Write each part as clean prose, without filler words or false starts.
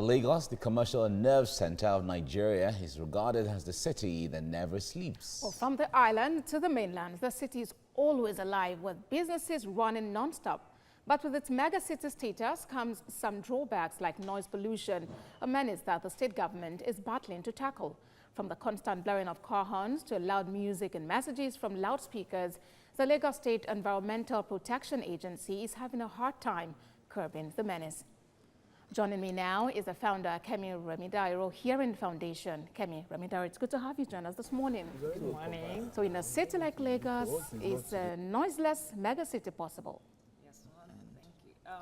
Lagos, the commercial nerve center of Nigeria, is regarded as the city that never sleeps. Well, from the island to the mainland, the city is always alive with businesses running non-stop. But with its megacity status comes some drawbacks like noise pollution, a menace that the state government is battling to tackle. From the constant blaring of car horns to loud music and messages from loudspeakers, the Lagos State Environmental Protection Agency is having a hard time curbing the menace. Joining me now is the founder, Kemi Remidairo, Hearing Foundation. Kemi Remidairo, it's good to have you join us this morning. Good morning. So in a city like Lagos, is a noiseless megacity possible? Yes,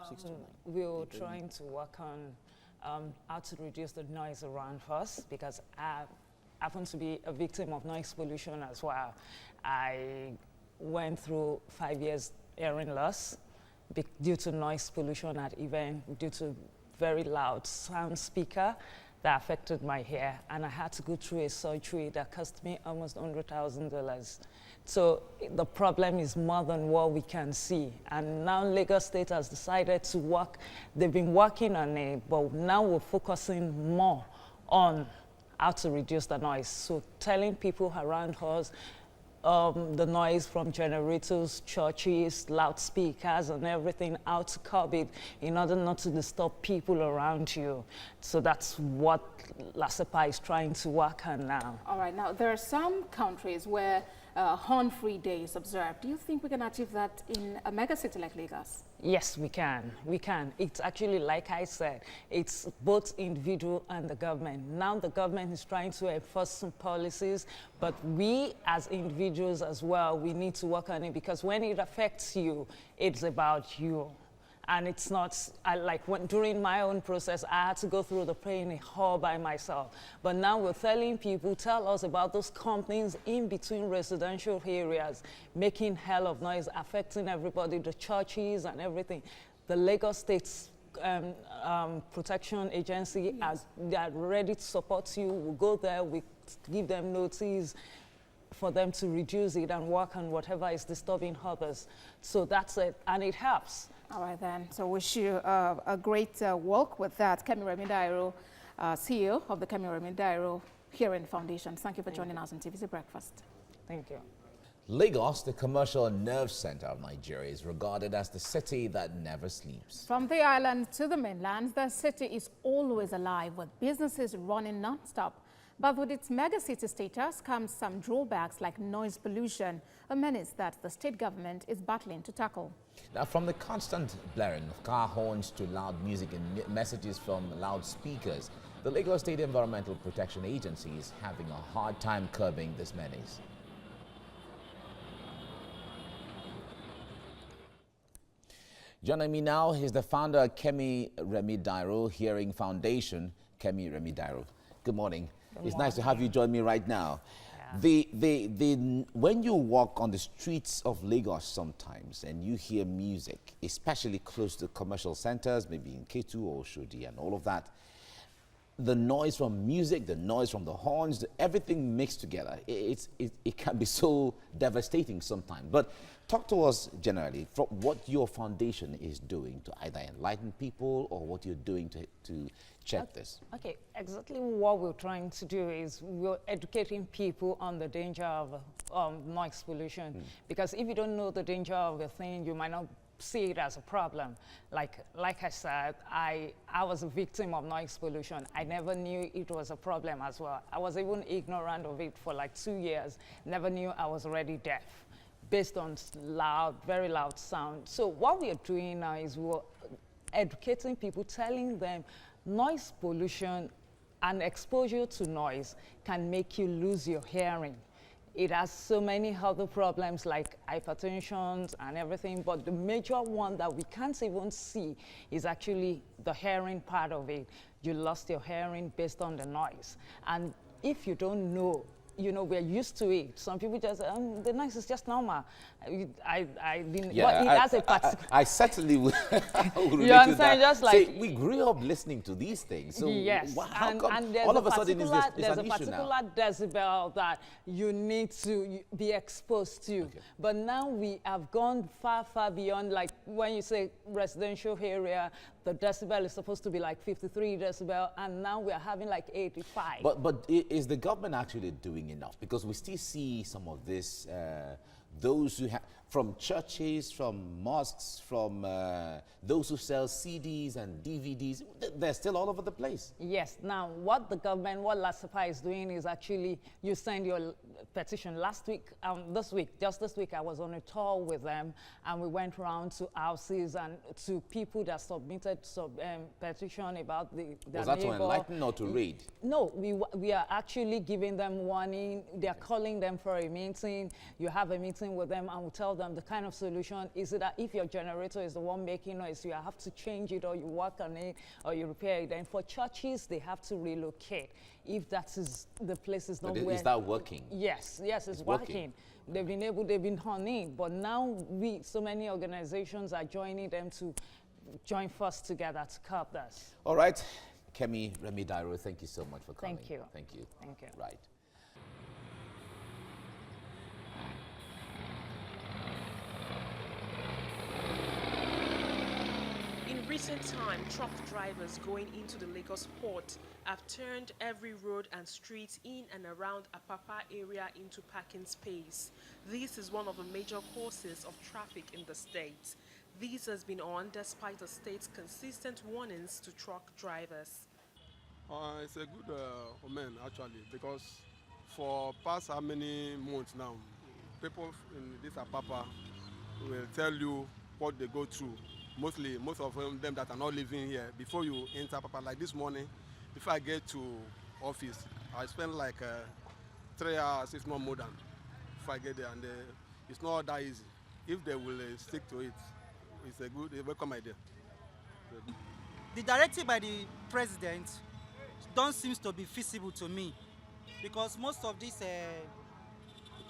thank you. We're trying to work on how to reduce the noise around us because I happen to be a victim of noise pollution as well. I went through 5 years hearing loss due to noise pollution at event, due to very loud sound speaker that affected my hair, and I had to go through a surgery that cost me almost $100,000. So the problem is more than what we can see, and now Lagos State has decided to work. They've been working on it, but now we're focusing more on how to reduce the noise. So telling people around us the noise from generators, churches, loudspeakers, and everything, how to curb it in order not to disturb people around you. So that's what LASEPA is trying to work on now. All right, now there are some countries where horn-free day is observed. Do you think we can achieve that in a megacity like Lagos? Yes, we can. We can. It's actually, like I said, it's both individual and the government. Now the government is trying to enforce some policies, but we as individuals as well, we need to work on it because when it affects you, it's about you. And it's not, during my own process, I had to go through the pain all by myself. But now we're telling people, tell us about those companies in between residential areas, making hell of noise, affecting everybody, the churches and everything. The Lagos State's Protection Agency, yes, they are ready to support you. We'll go there, we give them notice for them to reduce it and work on whatever is disturbing others. So that's it, and it helps. All right then, so wish you a great work with that. Kemi Remidairo, CEO of the Kemi Remidairo Hearing Foundation. Thank you for joining us on TVC Breakfast. Thank you. Lagos, the commercial nerve center of Nigeria, is regarded as the city that never sleeps. From the island to the mainland, the city is always alive with businesses running non-stop. But with its megacity status comes some drawbacks like noise pollution, a menace that the state government is battling to tackle. Now, from the constant blaring of car horns to loud music and messages from loudspeakers, the Lagos State Environmental Protection Agency is having a hard time curbing this menace. Joining me now is the founder, Kemi Remidairo Hearing Foundation. Kemi Remidairo, good morning. It's nice to have you join me right now. Yeah. When you walk on the streets of Lagos sometimes and you hear music, especially close to commercial centers, maybe in Ketu or Shodi and all of that, the noise from music, the noise from the horns, everything mixed together, it can be so devastating sometimes. But talk to us generally from what your foundation is doing to either enlighten people or what you're doing to check this. Okay, exactly what we're trying to do is we're educating people on the danger of noise pollution. Because if you don't know the danger of a thing, you might not see it as a problem. Like I said, I was a victim of noise pollution. I never knew it was a problem as well. I was even ignorant of it for like 2 years. Never knew I was already deaf based on loud, very loud sound. So what we are doing now is we're educating people, telling them noise pollution and exposure to noise can make you lose your hearing. It has so many other problems like hypertension and everything, but the major one that we can't even see is actually the hearing part of it. You lost your hearing based on the noise. And if you don't know you know, we're used to it. Some people just, the noise is just normal. I didn't, Yeah, but it has a particular... I certainly would relate You understand? to that. Just like... See, we grew up listening to these things. So yes, how come and there's all of a sudden there's an issue a now? particular decibel that you need to be exposed to. Okay. But now we have gone far, far beyond, like when you say residential area, the decibel is supposed to be like 53 decibel, and now we're having like 85. But is the government actually doing enough? Because we still see some of this, those who have, from churches, from mosques, from those who sell CDs and DVDs, they're still all over the place. Yes. Now, what the government, what LASAPA is doing is actually, you send your petition last week, just this week, I was on a tour with them, and we went around to houses and to people that submitted petition about their Was that neighbor. to enlighten or to read? No, we are actually giving them warning. They are calling them for a meeting. You have a meeting with them, and we tell them the kind of solution is that if your generator is the one making noise, you have to change it, or you work on it, or you repair it. And for churches, they have to relocate if that is the place is not where. Is that working? Yes, it's working. They've been honing, but now so many organizations are joining them to join force together to curb this. All right, Kemi Remidairo, thank you so much for coming. Thank you. Thank you. Thank you. Right. In recent time, truck drivers going into the Lagos port have turned every road and street in and around Apapa area into parking space. This is one of the major causes of traffic in the state. This has been on despite the state's consistent warnings to truck drivers. It's a good omen actually, because for past how many months now, people in this Apapa will tell you what they go through. Most of them that are not living here, before you enter Apapa, like this morning, before I get to office, I spend like 3 hours, if not more than, before I get there, and it's not that easy. If they will stick to it, it's a welcome idea. The directive by the president don't seem to be feasible to me, because most of these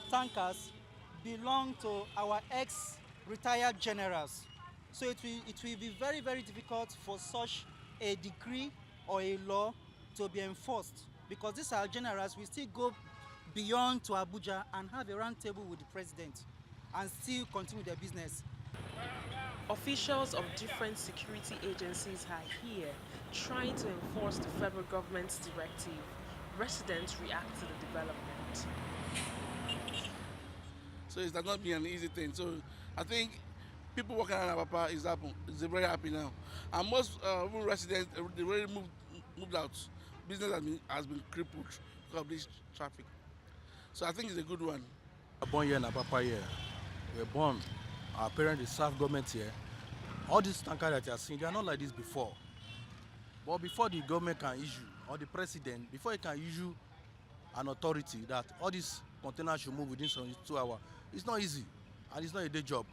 tankers belong to our ex-retired generals. So it will be very, very difficult for such a decree or a law to be enforced, because these are generals. We still go beyond to Abuja and have a round table with the president and still continue their business. Officials of different security agencies are here trying to enforce the federal government's directive. Residents react to the development. So it's not be an easy thing. So I think people working around Apapa is very happy now. And most residents, they already moved out. Business has been crippled because of this traffic. So I think it's a good one. We were born here in Apapa here. We were born, our parents serve government here. All these tankers that you are seeing, they are not like this before. But before the government can issue, or the president, before he can issue an authority that all these containers should move within 72 hours, it's not easy, and it's not a day job.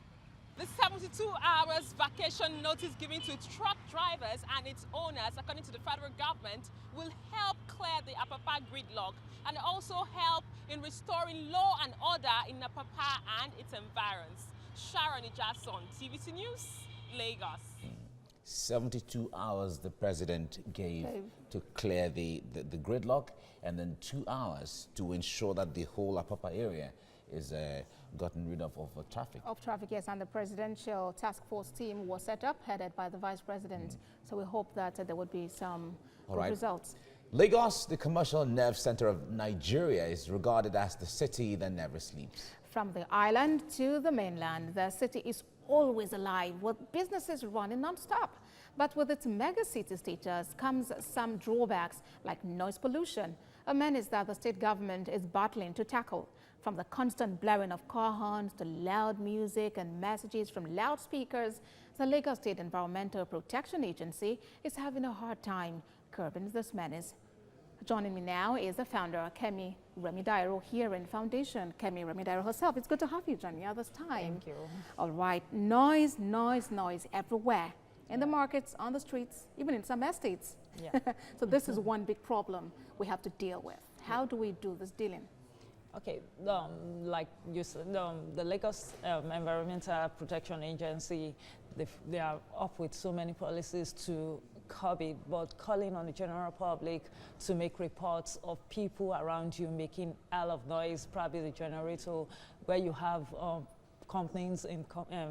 The 72 hours vacation notice given to truck drivers and its owners, according to the federal government, will help clear the Apapa gridlock and also help in restoring law and order in Apapa and its environs. Sharon Ijason, TVC News, Lagos. 72 hours the president gave to clear the gridlock, and then 2 hours to ensure that the whole Apapa area is gotten rid of traffic. Of traffic, yes, and the presidential task force team was set up, headed by the vice president. So we hope that there would be some good results. Lagos, the commercial nerve center of Nigeria, is regarded as the city that never sleeps. From the island to the mainland, the city is always alive with businesses running non-stop. But with its mega city status comes some drawbacks like noise pollution, a menace that the state government is battling to tackle. From the constant blaring of car horns to loud music and messages from loudspeakers, the Lagos State Environmental Protection Agency is having a hard time curbing this menace. Joining me now is the founder, Kemi Remidairo, here in Foundation. Kemi Remidairo herself. It's good to have you join me at this time. Thank you. All right. Noise, noise, noise everywhere. In the markets, on the streets, even in some estates. Yeah. So this is one big problem we have to deal with. How do we do this dealing? Okay, like you said, the Lagos Environmental Protection Agency, they are up with so many policies to curb it, but calling on the general public to make reports of people around you making hell of noise, probably the generator, where you have companies in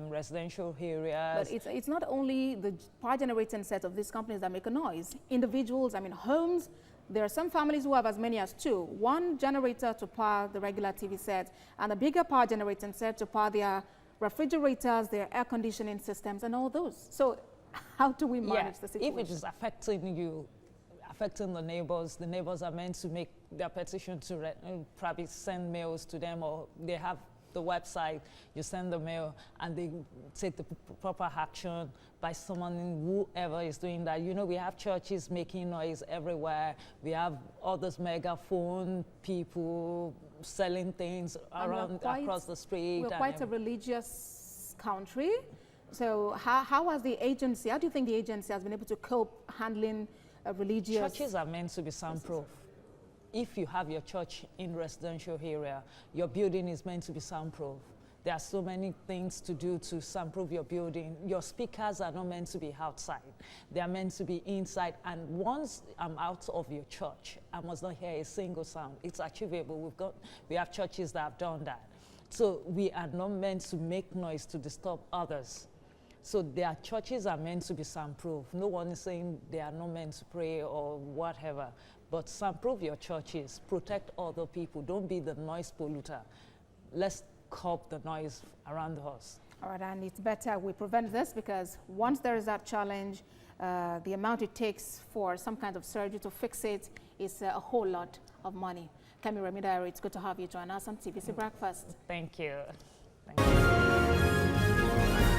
residential areas. But it's not only the power generating set of these companies that make a noise. Individuals, I mean homes, there are some families who have as many as two. One generator to power the regular TV set and a bigger power generating set to power their refrigerators, their air conditioning systems and all those. So how do we manage the situation? If it is affecting you, affecting the neighbors are meant to make their petition to probably send mails to them, or they have the website, you send the mail and they take the proper action by summoning whoever is doing that. You know, we have churches making noise everywhere. We have all those megaphone people selling things around across the street. We're quite a religious country. So how has the agency, how do you think the agency has been able to cope handling religious? Churches are meant to be soundproof. If you have your church in residential area, your building is meant to be soundproof. There are so many things to do to soundproof your building. Your speakers are not meant to be outside. They are meant to be inside. And once I'm out of your church, I must not hear a single sound. It's achievable. We have churches that have done that. So we are not meant to make noise to disturb others. So their churches are meant to be soundproof. No one is saying they are not meant to pray or whatever. But soundproof your churches, protect other people. Don't be the noise polluter. Let's curb the noise around us. All right, and it's better we prevent this, because once there is that challenge, the amount it takes for some kind of surgery to fix it is a whole lot of money. Kemi Remi-Dairo, it's good to have you join us on TVC Breakfast. Thank you. Thank you.